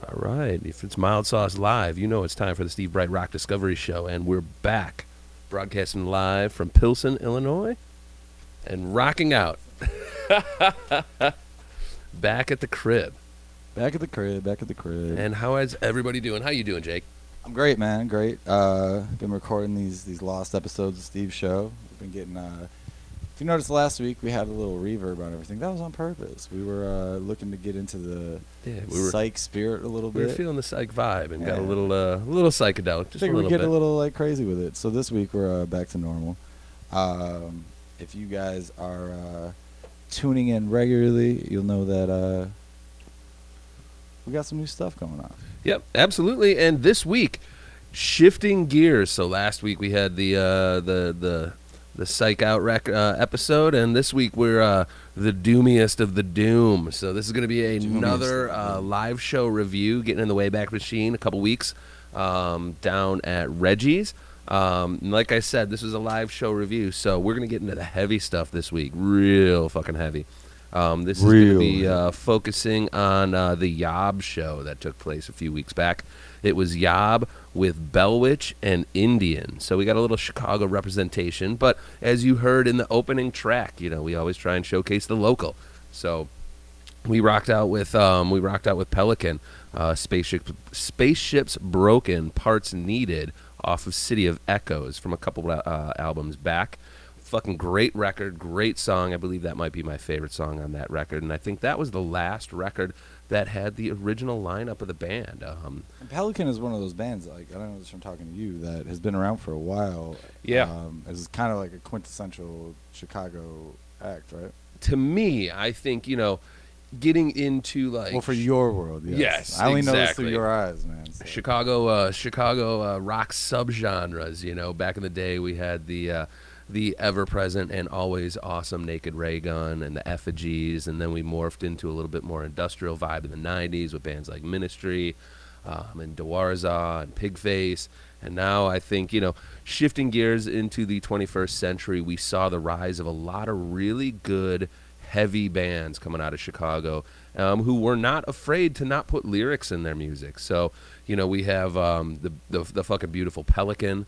All right. If it's Mild Sauce Live, you know it's time for the Steve Breit Rock Discovery Show, and we're back, broadcasting live from Pilsen, Illinois, and rocking out. Back at the crib. Back at the crib. And how is everybody doing? How you doing, Jake? I'm great, man. Great. Been recording these lost episodes of Steve's show. We've been getting. If you noticed last week, we had a little reverb on everything. That was on purpose. We were looking to get into the psych spirit a little bit. We were feeling the psych vibe and got a little psychedelic. Just I think a we little get bit. a little like crazy with it. So this week we're back to normal. If you guys are tuning in regularly, you'll know that we got some new stuff going on. Yep, absolutely. And this week, shifting gears. So last week we had the Psych Out episode, and this week we're the doomiest of the doom. So this is going to be another live show review, getting in the Wayback Machine a couple weeks down at Reggie's. Like I said, this is a live show review, so we're going to get into the heavy stuff this week, real fucking heavy. This is going to be focusing on the Yob show that took place a few weeks back. It was Yob with Bellwitch and Indian. So we got a little Chicago representation. But as you heard in the opening track, you know, we always try and showcase the local. So we rocked out with Pelican, Spaceships Broken, Parts Needed, off of City of Echoes from a couple albums back. Fucking great record, great song. I believe that might be my favorite song on that record, and I think that was the last record that had the original lineup of the band. And Pelican is one of those bands, like, I don't know this from talking to you, that has been around for a while. Yeah. It's kind of like a quintessential Chicago act, right? To me, I think, you know, getting into like... Well, for your world, yes. Yes, I only know this exactly. through your eyes, man. So. Chicago rock subgenres, you know. Back in the day, we had the ever-present and always awesome Naked Ray Gun and the Effigies, and then we morphed into a little bit more industrial vibe in the 90s with bands like Ministry and Dewarza and Pigface. And now I think, you know, shifting gears into the 21st century, we saw the rise of a lot of really good, heavy bands coming out of Chicago who were not afraid to not put lyrics in their music. So, you know, we have the fucking beautiful Pelican.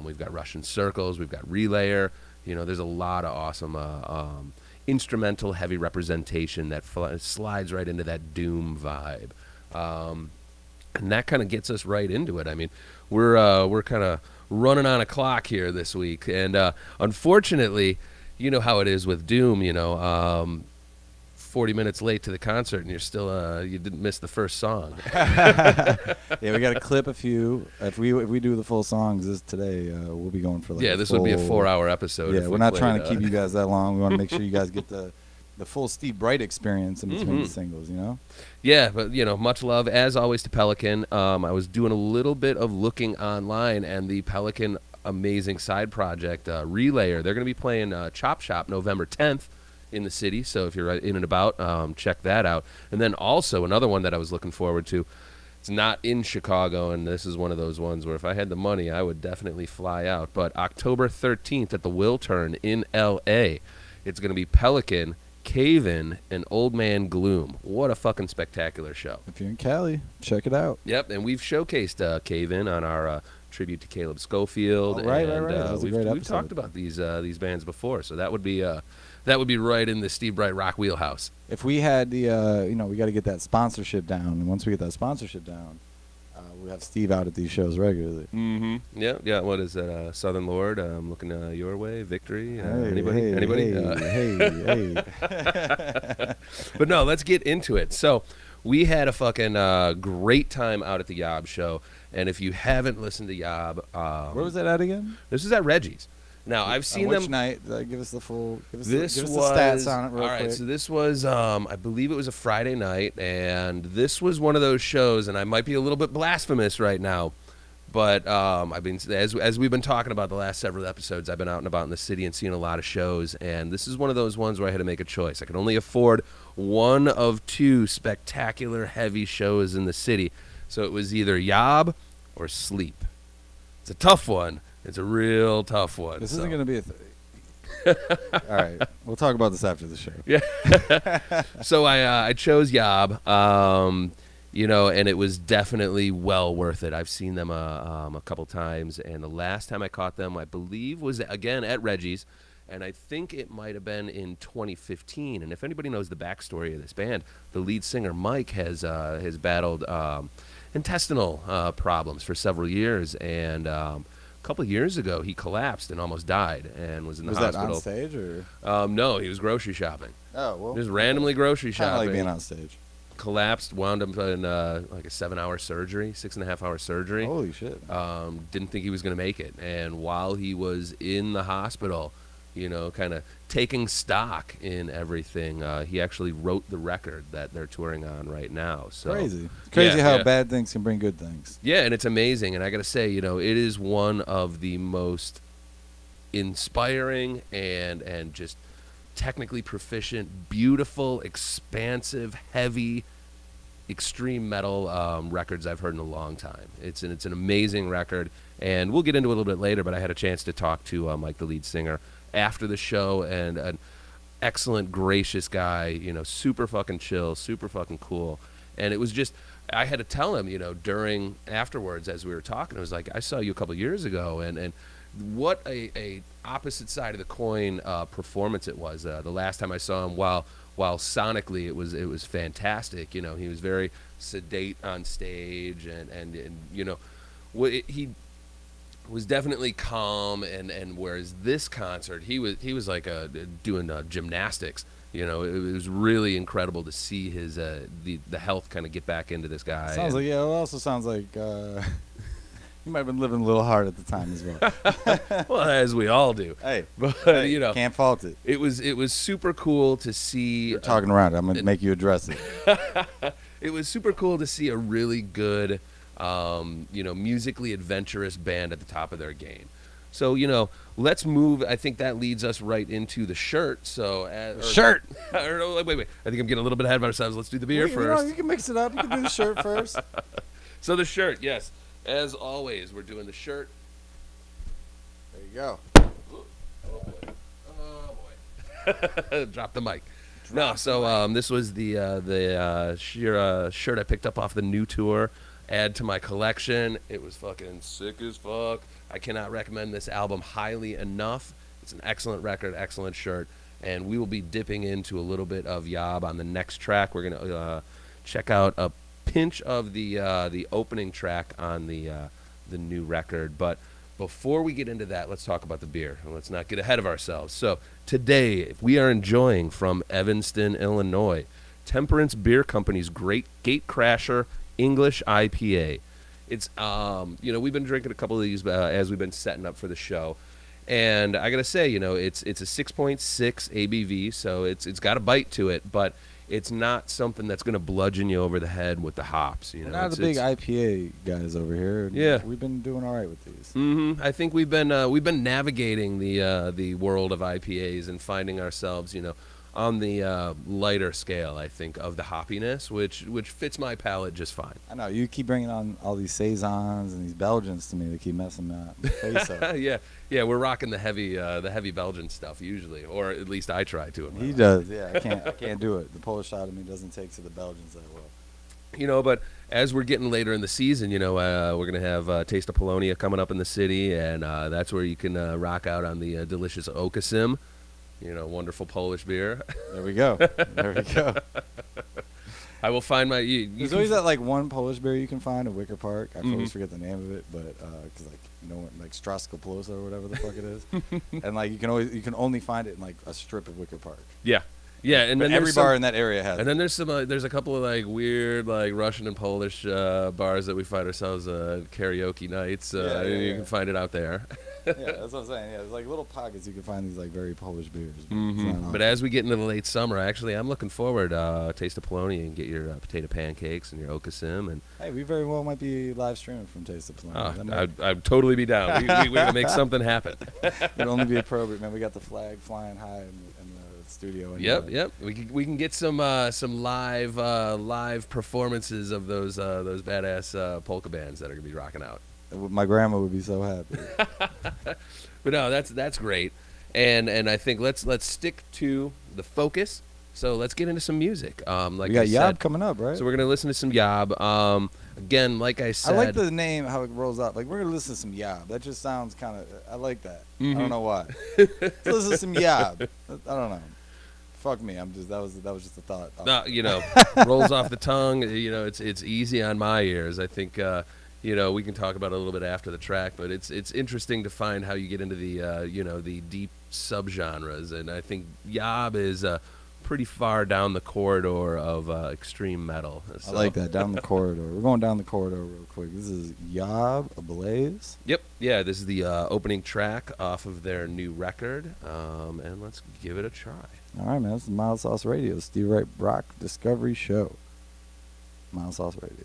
We've got Russian Circles. We've got Relayer. You know, there's a lot of awesome instrumental heavy representation that slides right into that doom vibe. And that kind of gets us right into it. I mean, we're kind of running on a clock here this week. And unfortunately, you know how it is with doom, you know, 40 minutes late to the concert and you're still you didn't miss the first song. Yeah, we got to clip a few. If we do the full songs today, we'll be going for like this would be a 4-hour episode. Yeah, we're not trying to keep you guys that long. We want to make sure you guys get the full Steve Breit experience in between the singles, you know? Yeah, but, you know, much love, as always, to Pelican. I was doing a little bit of looking online, and the Pelican amazing side project, Relayer, they're going to be playing Chop Shop November 10th in the city, so if you're in and about, check that out. And then also another one that I was looking forward to, it's not in Chicago, and this is one of those ones where if I had the money, I would definitely fly out, but October 13th at the Will Turn in L.A., it's going to be Pelican, Cave-In, and Old Man Gloom. What a fucking spectacular show. If you're in Cali, check it out. Yep, and we've showcased Cave-In on our tribute to Caleb Schofield. Oh, right. That was a great episode. We've talked about these bands before, so that would be right in the Steve Breit rock wheelhouse. If we had the, you know, we got to get that sponsorship down, and once we get that sponsorship down, we have Steve out at these shows regularly. Mm-hmm. Yeah. What is that? Southern Lord. I'm looking your way. Victory. Anybody? Hey. But no, let's get into it. So we had a fucking great time out at the Yob show, and if you haven't listened to Yob, where was that at again? This is at Reggie's. Now, I've seen them. Which night? Give us the full. Give us the stats on it real quick. All right, so this was, I believe it was a Friday night, and this was one of those shows, and I might be a little bit blasphemous right now, but I've been, as we've been talking about the last several episodes, I've been out and about in the city and seeing a lot of shows, and this is one of those ones where I had to make a choice. I could only afford one of two spectacular heavy shows in the city, so it was either Yob or Sleep. It's a tough one. It's a real tough one. This isn't going to be a thing. All right. We'll talk about this after the show. Yeah. So I chose Yob. and it was definitely well worth it. I've seen them a couple times, and the last time I caught them, I believe, was again at Reggie's, and I think it might have been in 2015. And if anybody knows the backstory of this band, the lead singer Mike has battled intestinal problems for several years, and a couple of years ago he collapsed and almost died and was in the hospital. Was that on stage or? No, he was grocery shopping. Oh well, just randomly grocery shopping. Kind of like being on stage. Collapsed, wound up in like a 6.5-hour surgery. Holy shit! Didn't think he was going to make it, and while he was in the hospital, kind of taking stock in everything, he actually wrote the record that they're touring on right now. So crazy how bad things can bring good things. Yeah, and it's amazing. And I got to say, it is one of the most inspiring and just technically proficient, beautiful, expansive, heavy, extreme metal records I've heard in a long time. It's an amazing record, and we'll get into it a little bit later, but I had a chance to talk to Mike, the lead singer, after the show, and an excellent, gracious guy, super fucking chill, super fucking cool. And it was just, I had to tell him, afterwards, as we were talking, I was like, I saw you a couple years ago, and what a opposite side of the coin performance it was. The last time I saw him, while sonically it was fantastic. He was very sedate on stage, and he was definitely calm, and whereas this concert he was like doing gymnastics. It was really incredible to see his the health kind of get back into this guy. Sounds like, yeah. It also sounds like you might have been living a little hard at the time as well. Well, as we all do. Hey, but can't fault it. It was super cool to see. You're talking around. I'm gonna make you address it. It was super cool to see a really good, musically adventurous band at the top of their game. So, let's move. I think that leads us right into the shirt. So, shirt. Wait. I think I'm getting a little bit ahead of ourselves. Let's do the beer first. You can mix it up. You can do the shirt first. So the shirt, yes. As always, we're doing the shirt. There you go. Oh boy. Drop the mic. This was the shirt I picked up off the new tour. Add to my collection. It was fucking sick as fuck. I cannot recommend this album highly enough. It's an excellent record, excellent shirt, and we will be dipping into a little bit of Yob on the next track. We're gonna check out a pinch of the opening track on the new record. But before we get into that, let's talk about the beer, and let's not get ahead of ourselves. So today we are enjoying from Evanston, Illinois, Temperance Beer Company's Great Gatecrasher English IPA. It's we've been drinking a couple of these as we've been setting up for the show, and I gotta say, it's a 6.6 ABV, so it's got a bite to it, but it's not something that's going to bludgeon you over the head with the hops. We're not the big IPA guys over here. Yeah, we've been doing all right with these. Mm-hmm. I think we've been navigating the world of IPAs and finding ourselves, on the lighter scale, I think, of the hoppiness, which fits my palate just fine. I know you keep bringing on all these saisons and these Belgians to me. They keep messing my face up. Yeah, we're rocking the heavy Belgian stuff usually, or at least I try to. He does. Yeah, I can't do it. The Polish side of me doesn't take to the Belgians that well. But as we're getting later in the season, we're gonna have Taste of Polonia coming up in the city, and that's where you can rock out on the delicious Okasim. Wonderful Polish beer. There we go. I will find my. There's always that one Polish beer you can find at Wicker Park. I always forget the name of it, but because Straskoplosa or whatever the fuck it is, and you can only find it in a strip of Wicker Park. Yeah. Yeah, and then every bar in that area has. And then there's there's a couple of weird Russian and Polish bars that we find ourselves karaoke nights. You can find it out there. Yeah, that's what I'm saying. Yeah, there's little pockets you can find these very Polish beers. Mm-hmm. But as we get into the late summer, I'm looking forward Taste of Polonia and get your potato pancakes and your Okasim. And hey, we very well might be live streaming from Taste of Polonia. I'd totally be down. We're gonna make something happen. It'd only be appropriate, man. We got the flag flying high in the studio. Yep. We can get some live performances of those badass polka bands that are gonna be rocking out. My grandma would be so happy. But no, that's great, and I think let's stick to the focus. So let's get into some music. Like We got I Yob said, coming up, right? so we're gonna listen to some Yob. Again, like I I said, like the name, how it rolls out. Like, we're going to listen to some Yob. That just sounds kind of, I like that. I Mhm. don't know why. Let's listen to some Yob. I don't know. Fuck me. That was just a thought. rolls off the tongue. It's easy on my ears. I think we can talk about it a little bit after the track, but it's interesting to find how you get into the deep subgenres, and I think Yob is pretty far down the corridor of extreme metal. I like that, down the corridor. We're going down the corridor real quick. This is Yob Ablaze. Yep, yeah, this is the opening track off of their new record, and let's give it a try. All right, man. This is Mild Sauce Radio, Steve Wright Rock Discovery Show. Mild Sauce Radio.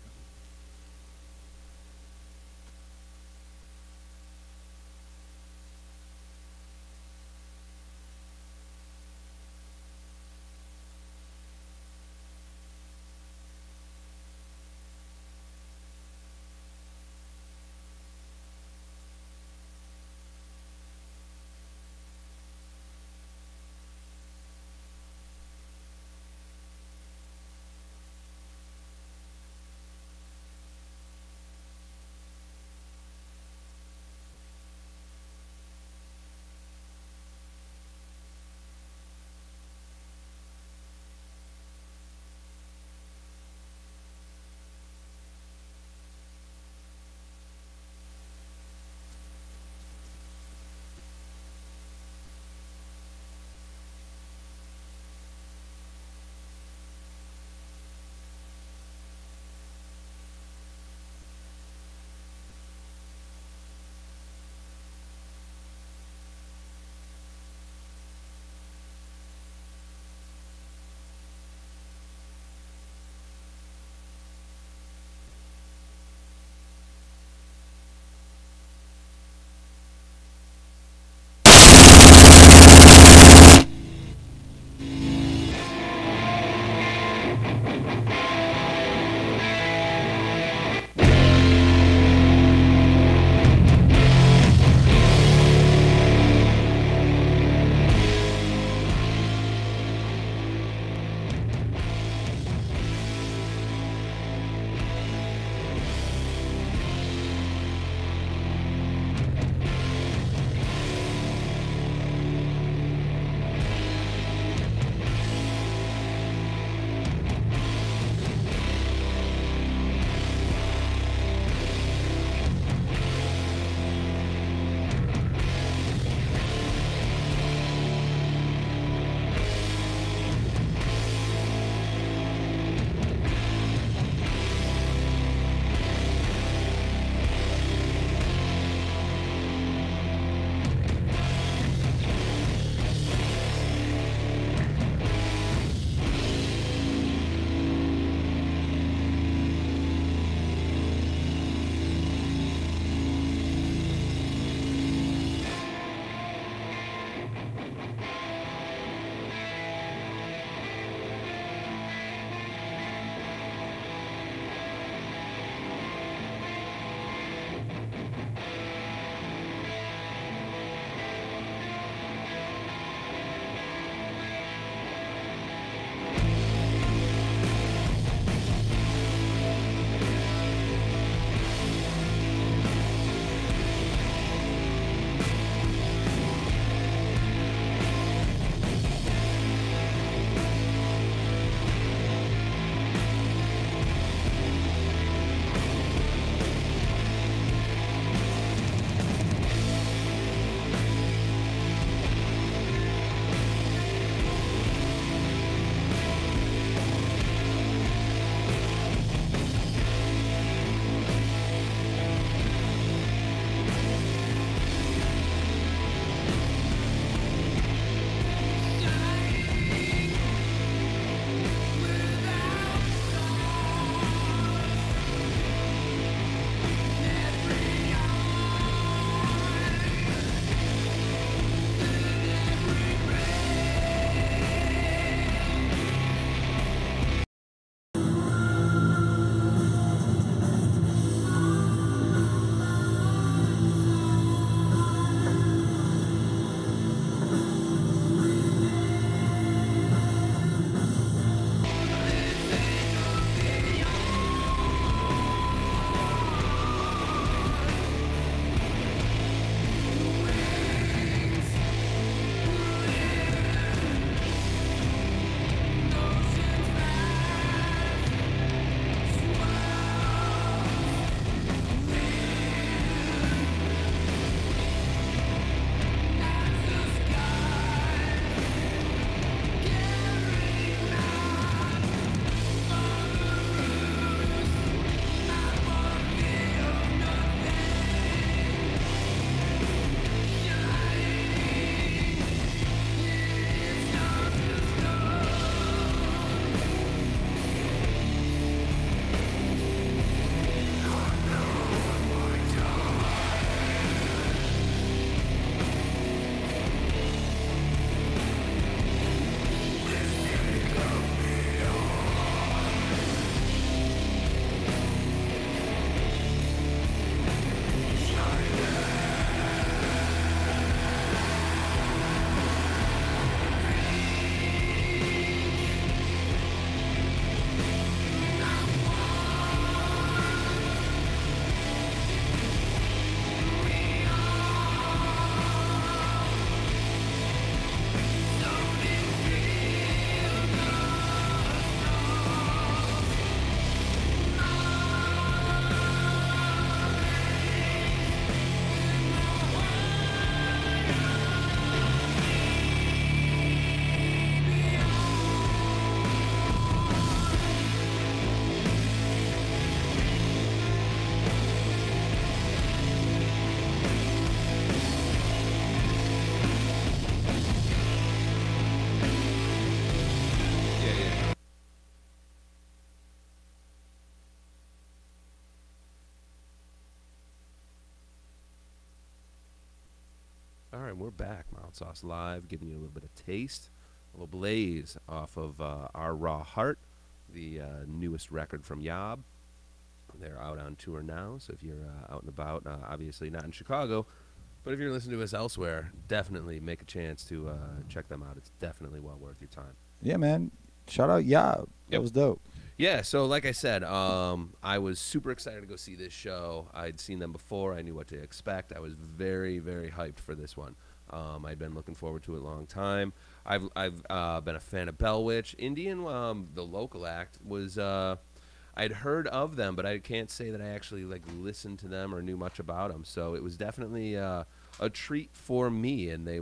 and we're back. Mild Sauce Live, giving you a little bit of taste, a little blaze off of Our Raw Heart, the newest record from Yob. They're out on tour now, so if you're out and about, obviously not in Chicago, but if you're listening to us elsewhere, definitely make a chance to check them out. It's definitely well worth your time. Yeah, man. Shout out Yob. That was dope. Yeah, so like I said, I was super excited to go see this show. I'd seen them before. I knew what to expect. I was very, very hyped for this one. I'd been looking forward to it a long time. I've been a fan of Bell Witch. Indian, the local act, was I'd heard of them, but I can't say that I actually listened to them or knew much about them. So it was definitely a treat for me, and they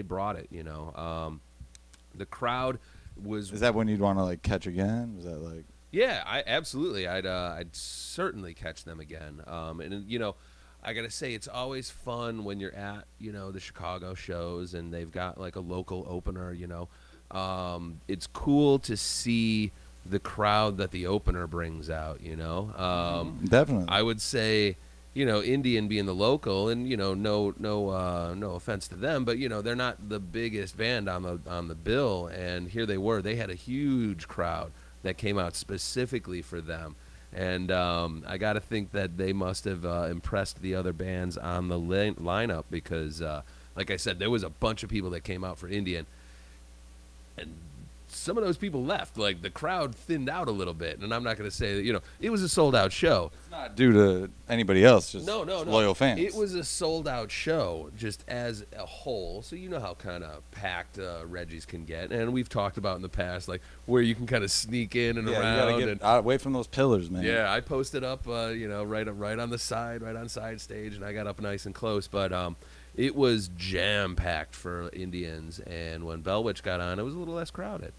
brought it. The crowd was. Is that when you'd want to catch again? Was that like? Yeah, absolutely. I'd certainly catch them again. And I gotta say, it's always fun when you're at the Chicago shows and they've got a local opener. It's cool to see the crowd that the opener brings out. Definitely. I would say, Indian being the local, and no offense to them, but they're not the biggest band on the bill, and here they were. They had a huge crowd that came out specifically for them. And I got to think that they must have impressed the other bands on the lineup because, like I said, there was a bunch of people that came out for Indian. And some of those people left. The crowd thinned out a little bit. And I'm not going to say that, it was a sold-out show. It's not due to anybody else, just no. loyal fans. It was a sold-out show just as a whole. So you know how kind of packed Reggie's can get. And we've talked about in the past, where you can kind of sneak in and around. You gotta get away from those pillars, man. Yeah, I posted up, right on the side, right on side stage, and I got up nice and close. But it was jam-packed for Indians. And when Bell Witch got on, it was a little less crowded.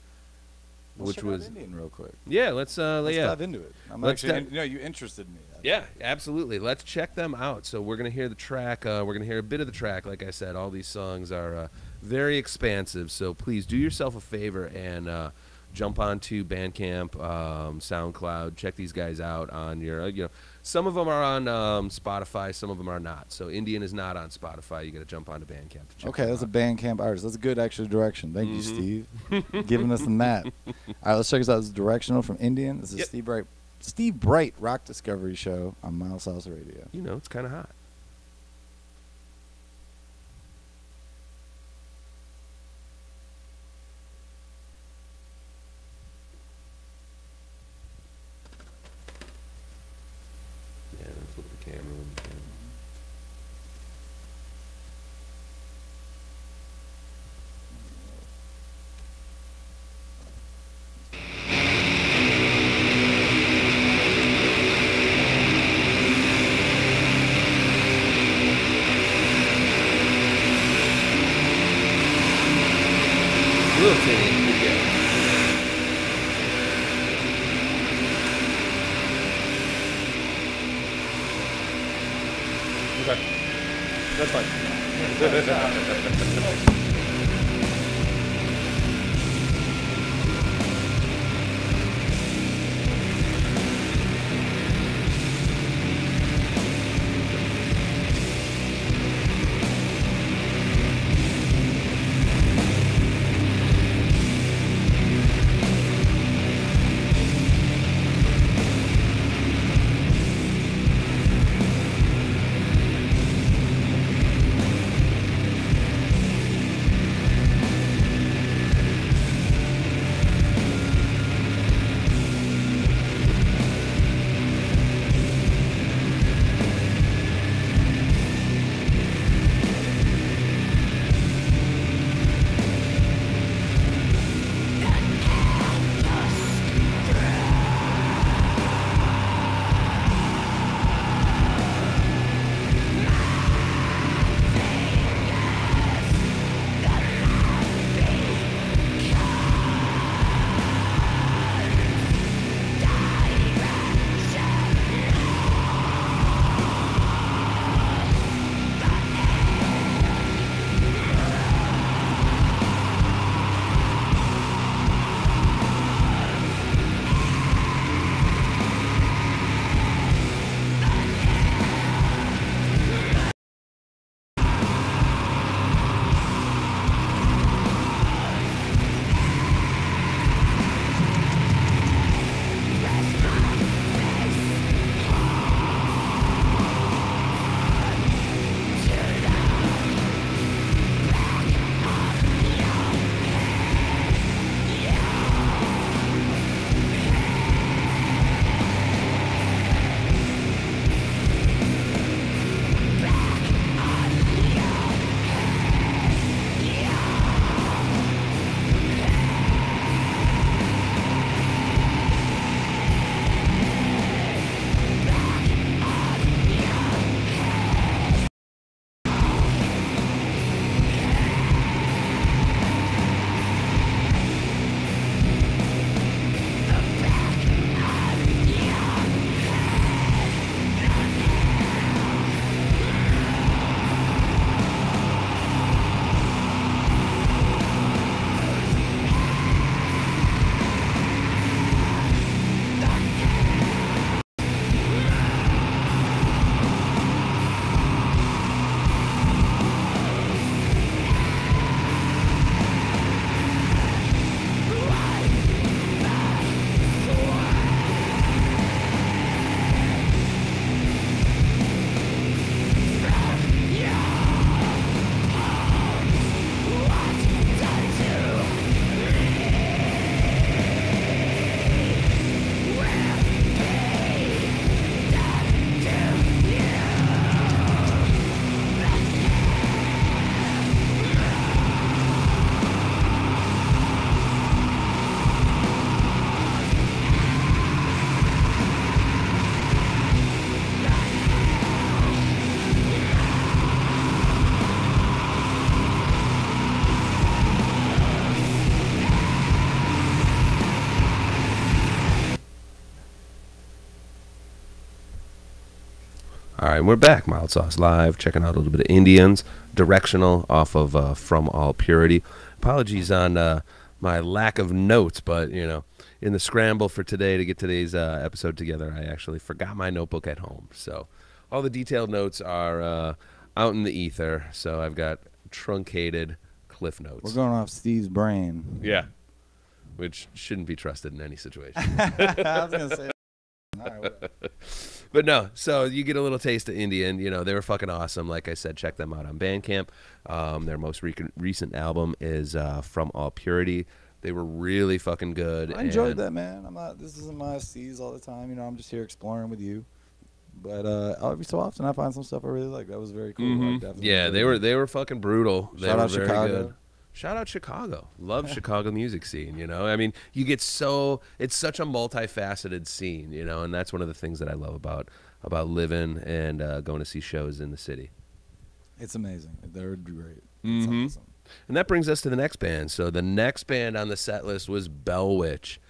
Let's check out Indian real quick. Yeah, let's dive into it. I'm actually, you interested me. Yeah, absolutely. Let's check them out. So we're gonna hear the track. We're gonna hear a bit of the track. Like I said, all these songs are very expansive. So please do yourself a favor and jump onto Bandcamp, SoundCloud. Check these guys out on your. Some of them are on Spotify. Some of them are not. So Indian is not on Spotify. You got to jump onto Bandcamp to check Okay, that's a Bandcamp artist. That's a good extra direction. Thank you, Steve, giving us the map. All right, let's check this out. This is Directional from Indian. This is Steve Breit Rock Discovery Show on Mild Sauce Radio. It's kind of hot. That's fine. All right, we're back. Mild Sauce Live, checking out a little bit of Indians, Directional off of From All Purity. Apologies on my lack of notes, but, you know, in the scramble for today to get today's episode together, I actually forgot my notebook at home. So all the detailed notes are out in the ether, so I've got truncated cliff notes. We're going off Steve's brain. Yeah, which shouldn't be trusted in any situation. I was going to say. All right, whatever. But no, so you get a little taste of Indian. You know, they were fucking awesome. Like I said, check them out on Bandcamp. Their most recent album is From All Purity. They were really fucking good. I enjoyed that, man. This isn't my Steve's all the time. You know, I'm just here exploring with you. But every so often I find some stuff I really like. That was very cool. Mm-hmm. Yeah, they were fucking brutal. They Shout were out very Chicago. Good. Shout out Chicago. Love Chicago music scene, you know. I mean, it's such a multifaceted scene, you know, and that's one of the things that I love about living and going to see shows in the city. It's amazing. They're great. Mm-hmm. It's awesome. And that brings us to the next band. So the next band on the set list was Bell Witch.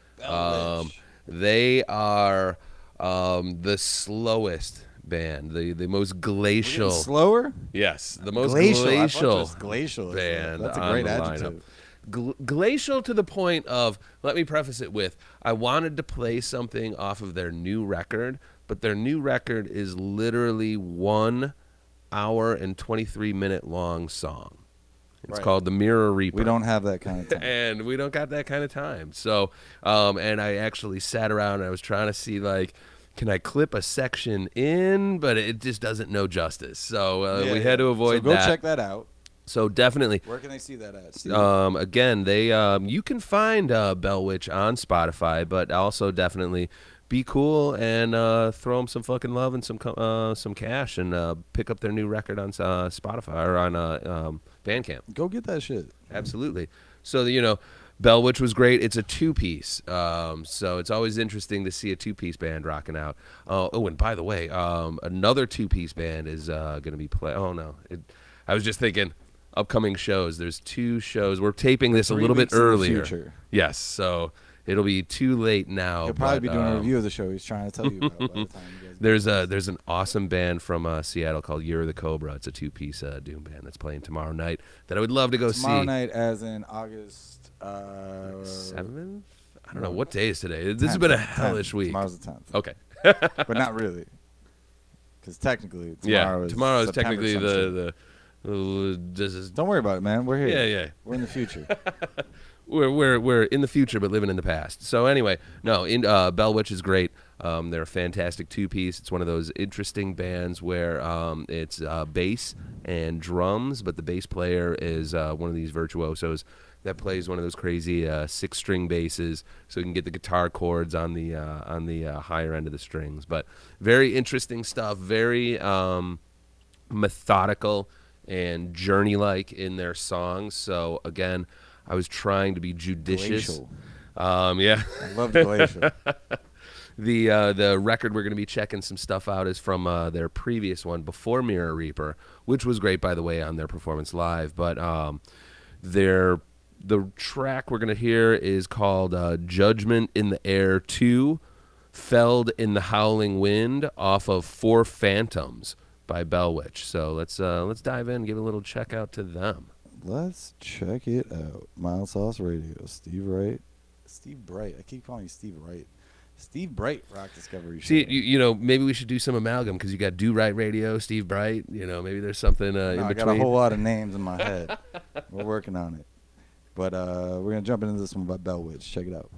They are the slowest band, the most glacial. Slower? Yes, the most glacial band. That's a great adjective. Glacial to the point of, let me preface it with, I wanted to play something off of their new record, but their new record is literally 1 hour and 23-minute long song. It's called The Mirror Reaper. We don't have that kind of time. And we don't got that kind of time. So, and I actually sat around and I was trying to see, like, can I clip a section in? But it just doesn't know justice. So we had to avoid that. So go check that out. So definitely. Where can they see that at, Steve? Again, you can find Bell Witch on Spotify, but also definitely be cool and throw them some fucking love and some cash and pick up their new record on Spotify or on Bandcamp. Go get that shit. Absolutely. So, you know, Bell Witch was great. It's a two-piece, so it's always interesting to see a two-piece band rocking out. Oh, and by the way, another two-piece band is going to be I was just thinking, upcoming shows. There's 2 shows. We're taping this a little bit earlier. Future. Yes, so it'll be too late now. He'll probably be doing a review of the show he's trying to tell you about by the time you guys There's an awesome band from Seattle called Year of the Cobra. It's a 2-piece doom band that's playing tomorrow night that I would love to go see. Tomorrow night, as in August 7th? I don't know. What day is today? This has been a hellish week. Tomorrow's the 10th. Okay. But not really. Because technically, tomorrow is September technically the Don't worry about it, man. We're here. Yeah. We're in the future. We're in the future, but living in the past. So anyway, Bell Witch is great. They're a fantastic 2-piece. It's one of those interesting bands where it's bass and drums, but the bass player is one of these virtuosos that plays one of those crazy 6-string basses, so you can get the guitar chords on the higher end of the strings. But very interesting stuff. Very methodical and journey-like in their songs. So again, I was trying to be judicious. Glacial. Yeah. I love Glacial. The record we're going to be checking some stuff out is from their previous one before Mirror Reaper, which was great, by the way, on their performance live. But the track we're going to hear is called Judgment in the Air 2, Felled in the Howling Wind, off of Four Phantoms by Bell Witch. So let's dive in and give a little check out to them. Let's check it out. Mild Sauce Radio. Steve Breit. I keep calling you Steve Wright. Steve Breit, Rock Discovery Show. See, you know, maybe we should do some amalgam because you got Do Right Radio, Steve Breit. You know, maybe there's something in between. I got a whole lot of names in my head. We're working on it. But we're going to jump into this one by Bell Witch. Check it out.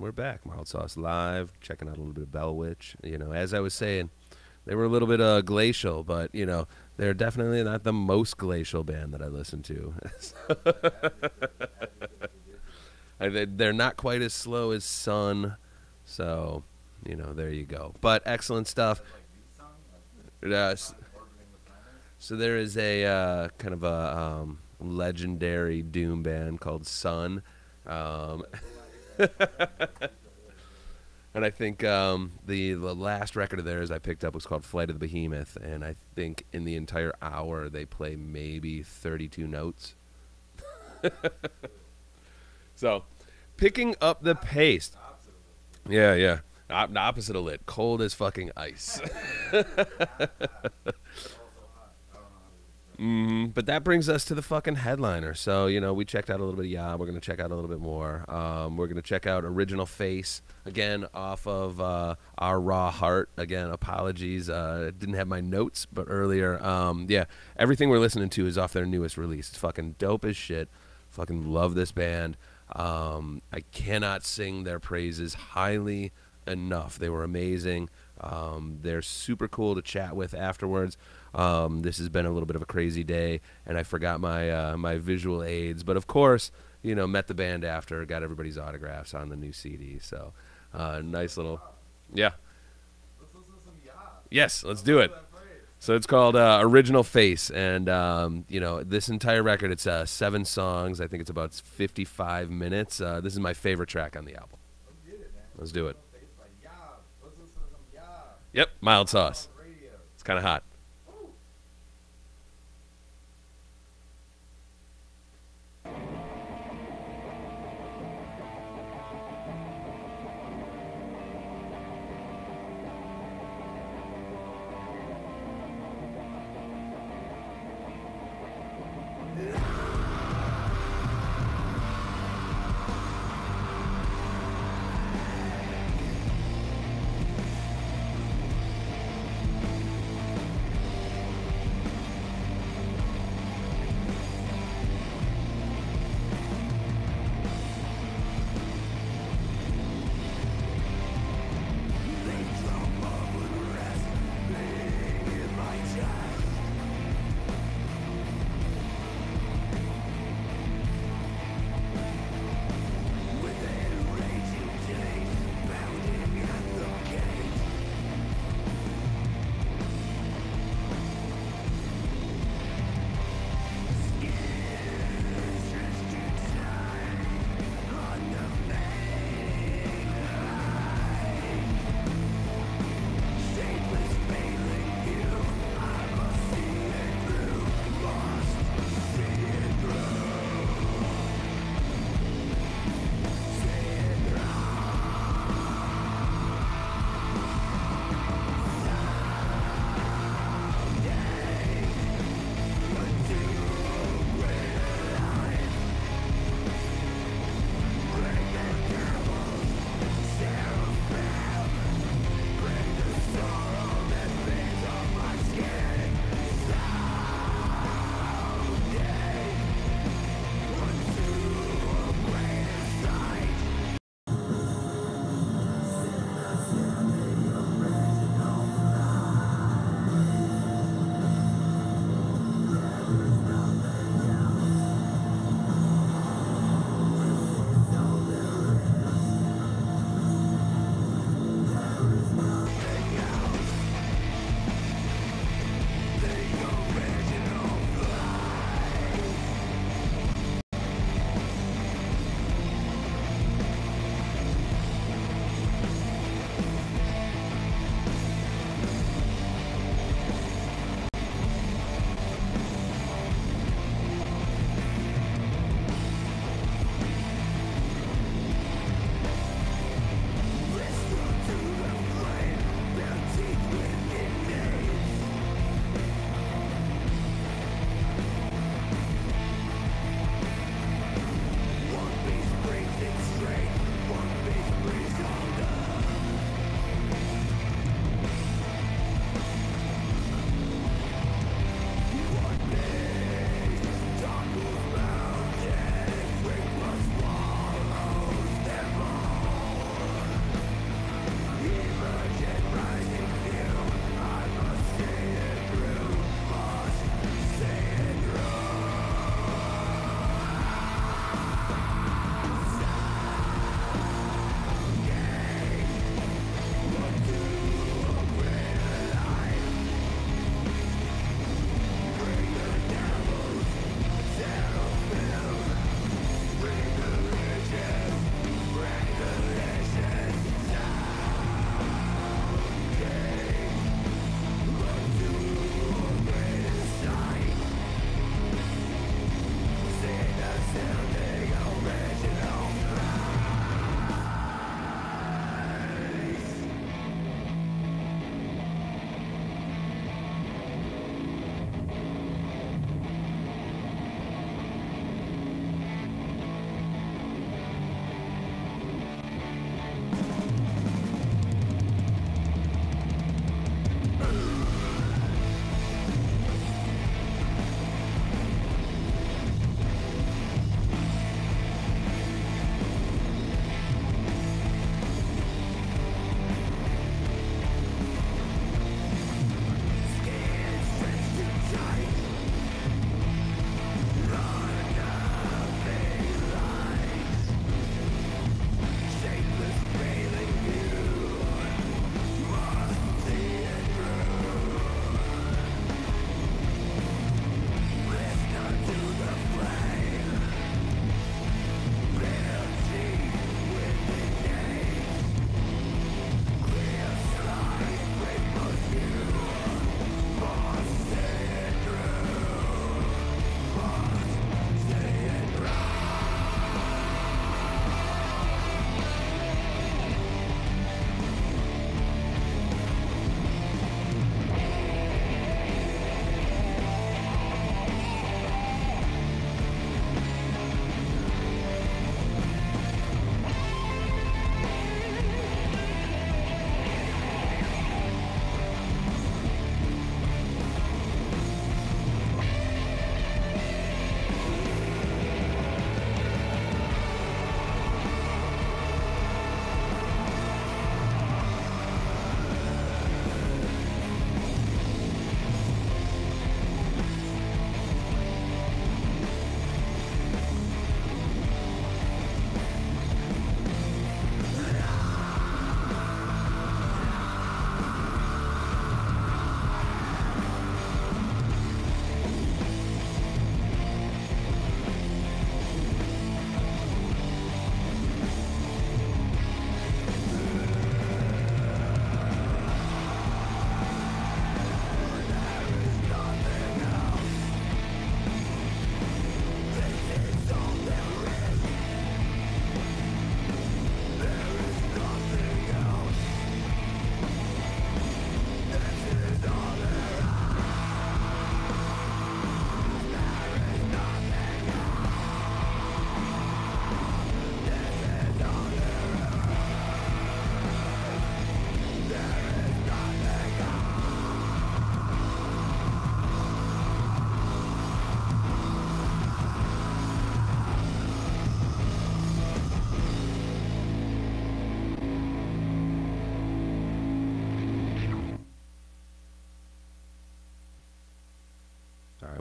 we're back. Mild Sauce Live, checking out a little bit of Bell Witch. As I was saying, they were a little bit glacial, but, they're definitely not the most glacial band that I listen to. They're not quite as slow as Sun, so, there you go. But excellent stuff. So there is a kind of a legendary doom band called Sun. And I think the last record of theirs I picked up was called Flight of the Behemoth, and I think in the entire hour they play maybe 32 notes. So, picking up the pace. Yeah. Opposite of lit. Cold as fucking ice. But that brings us to the fucking headliner. So, we checked out a little bit of We're going to check out a little bit more. We're going to check out Original Face, again, off of Our Raw Heart. Again, apologies. Didn't have my notes, but earlier. Everything we're listening to is off their newest release. It's fucking dope as shit. Fucking love this band. I cannot sing their praises highly enough. They were amazing. They're super cool to chat with afterwards. This has been a little bit of a crazy day, and I forgot my my visual aids. But of course, met the band after, got everybody's autographs on the new CD. So, nice little, yeah. Let's listen to some Yes, let's do it. So it's called Original Face, and this entire record, it's 7 songs. I think it's about 55 minutes. This is my favorite track on the album. Let's get it, man. Let's do it. Let's listen to some Yep, Mild Sauce. It's kind of hot.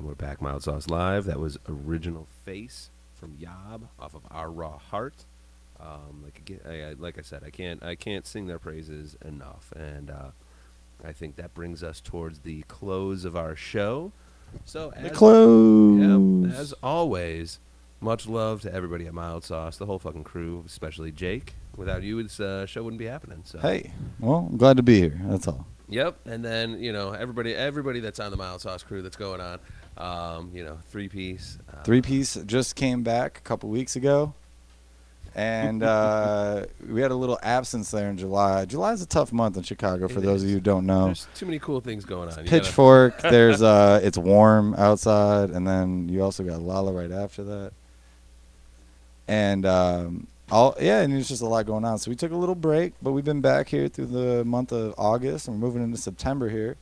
we're back, Mild Sauce Live. That was Original Face from Yob off of Our Raw Heart. Like I said, I can't sing their praises enough, and I think that brings us towards the close of our show. So as always, much love to everybody at Mild Sauce, the whole fucking crew, especially Jake. Without you, this show wouldn't be happening. So hey, well, I'm glad to be here. That's all. Yep, and then everybody that's on the Mild Sauce crew that's going on, 3-piece. 3-piece just came back a couple weeks ago, and we had a little absence there in July. July is a tough month in Chicago for those of you who don't know. There's too many cool things going on. Pitchfork. There's it's warm outside, and then you also got Lala right after that, and and there's just a lot going on. So we took a little break, but we've been back here through the month of August, and we're moving into September here.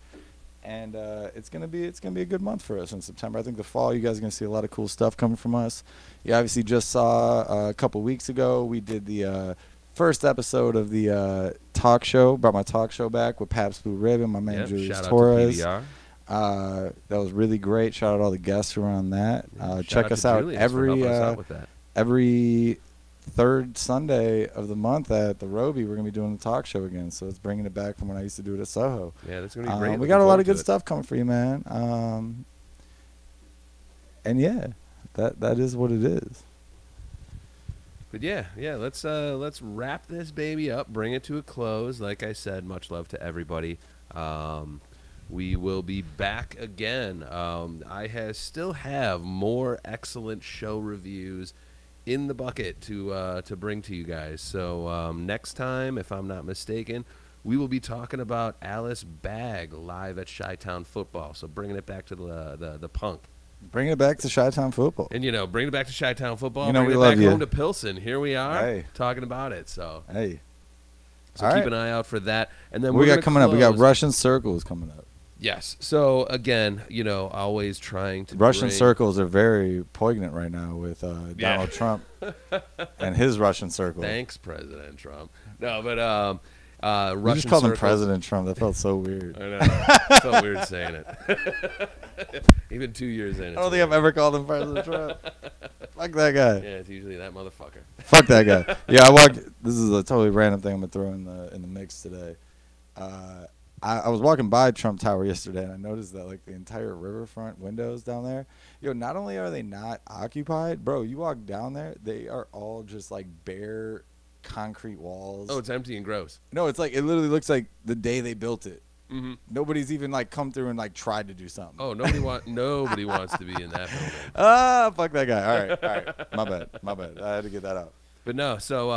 And it's gonna be a good month for us in September. I think the fall, you guys are gonna see a lot of cool stuff coming from us. You obviously just saw a couple weeks ago we did the first episode of the talk show. Brought my talk show back with Pabst Blue Ribbon, my man Julius Torres. Shout out to PBR. That was really great. Shout out all the guests who were on that. Check us out every third Sunday of the month at the Roby. We're gonna be doing the talk show again, so it's bringing it back from when I used to do it at Soho. Yeah, that's gonna be great. We got a lot of good stuff coming for you, man. And yeah, that is what it is. But yeah, let's wrap this baby up, bring it to a close. Like I said, much love to everybody. We will be back again. I still have more excellent show reviews in the bucket to bring to you guys. So next time, if I'm not mistaken, we will be talking about Alice Bagg live at Chi-Town Football. So bringing it back to the punk. Bringing it back to Chi-Town Football. And, bringing it back to Chi-Town Football. We bringing it love back you. home to Pilsen. Here we are talking about it. So So keep an eye out for that. And then we got coming up. We got Russian Circles coming up. Yes. So again, always trying to Russian circles are very poignant right now with Donald Trump and his Russian circle. Thanks, President Trump. No, but you Russian just called him circles. President Trump. That felt so weird. I know. It felt weird saying it. Even 2 years in. I don't think I've ever called him President Trump. Fuck that guy. Yeah, it's usually that motherfucker. Fuck that guy. Yeah, this is a totally random thing I'm gonna throw in the mix today. I was walking by Trump Tower yesterday, and I noticed that the entire riverfront windows down there, not only are they not occupied, bro, you walk down there, they are all just bare concrete walls. Oh, it's empty and gross. No, it literally looks like the day they built it. Mm-hmm. Nobody's even come through and tried to do something. Oh, nobody wants to be in that building. Fuck that guy. All right. My bad. I had to get that out. But no, so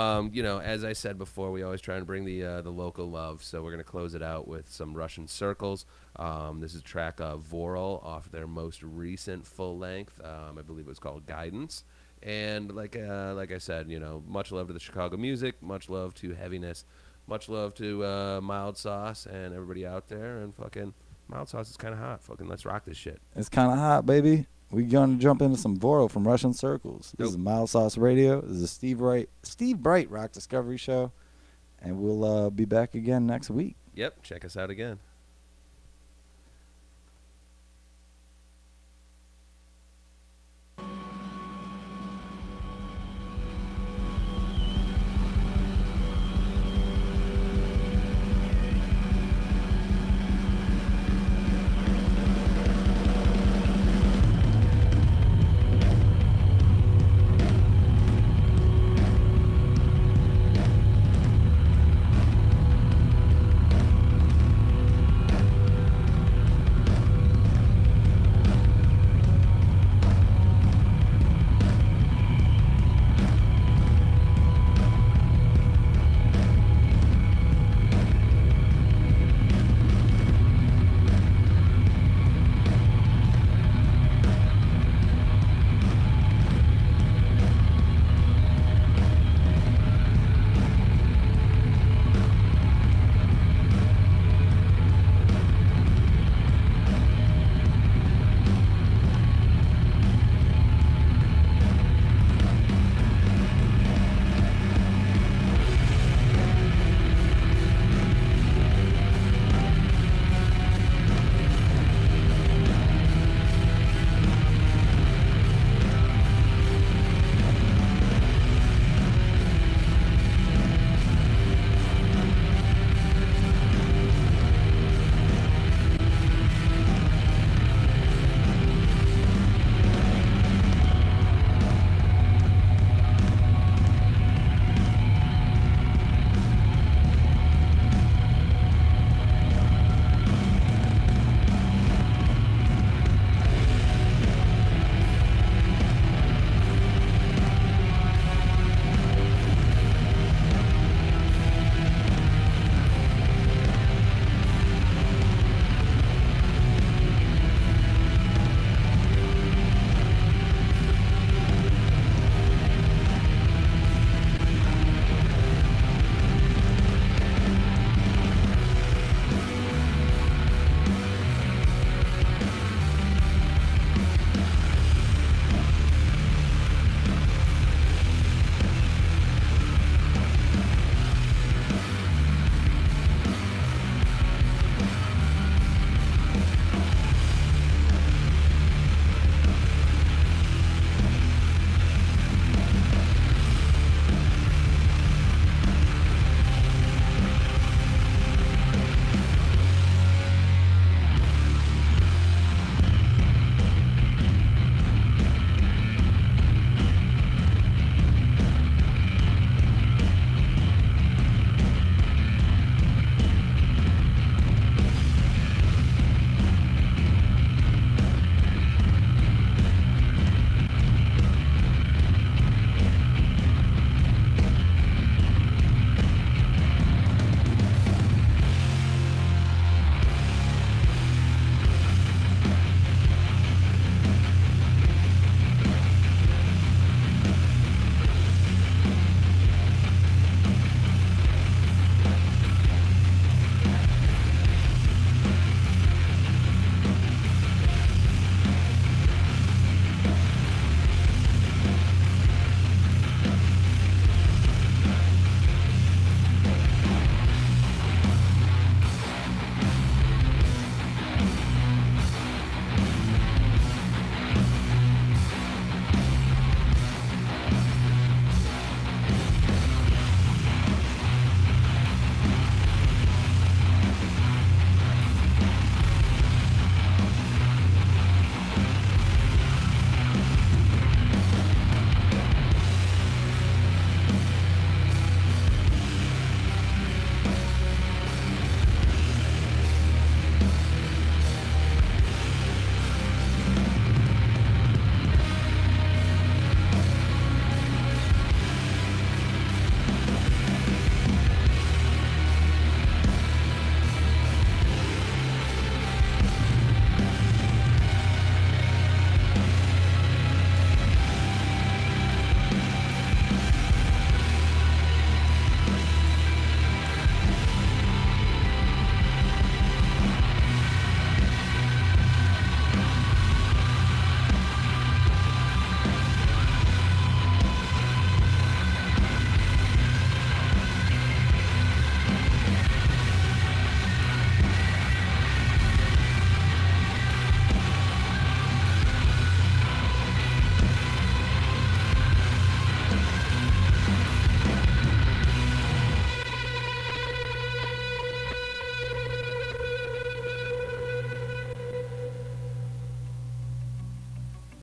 as I said before, we always try to bring the local love. So we're gonna close it out with some Russian Circles. This is a track Voral off their most recent full length. I believe it was called Guidance. And like I said, much love to the Chicago music, much love to Heaviness, much love to Mild Sauce and everybody out there. And fucking Mild Sauce is kind of hot. Fucking let's rock this shit. It's kind of hot, baby. We're going to jump into some Voral from Russian Circles. This is Mild Sauce Radio. This is a Steve Breit Rock Discovery Show. And we'll be back again next week. Yep, check us out again.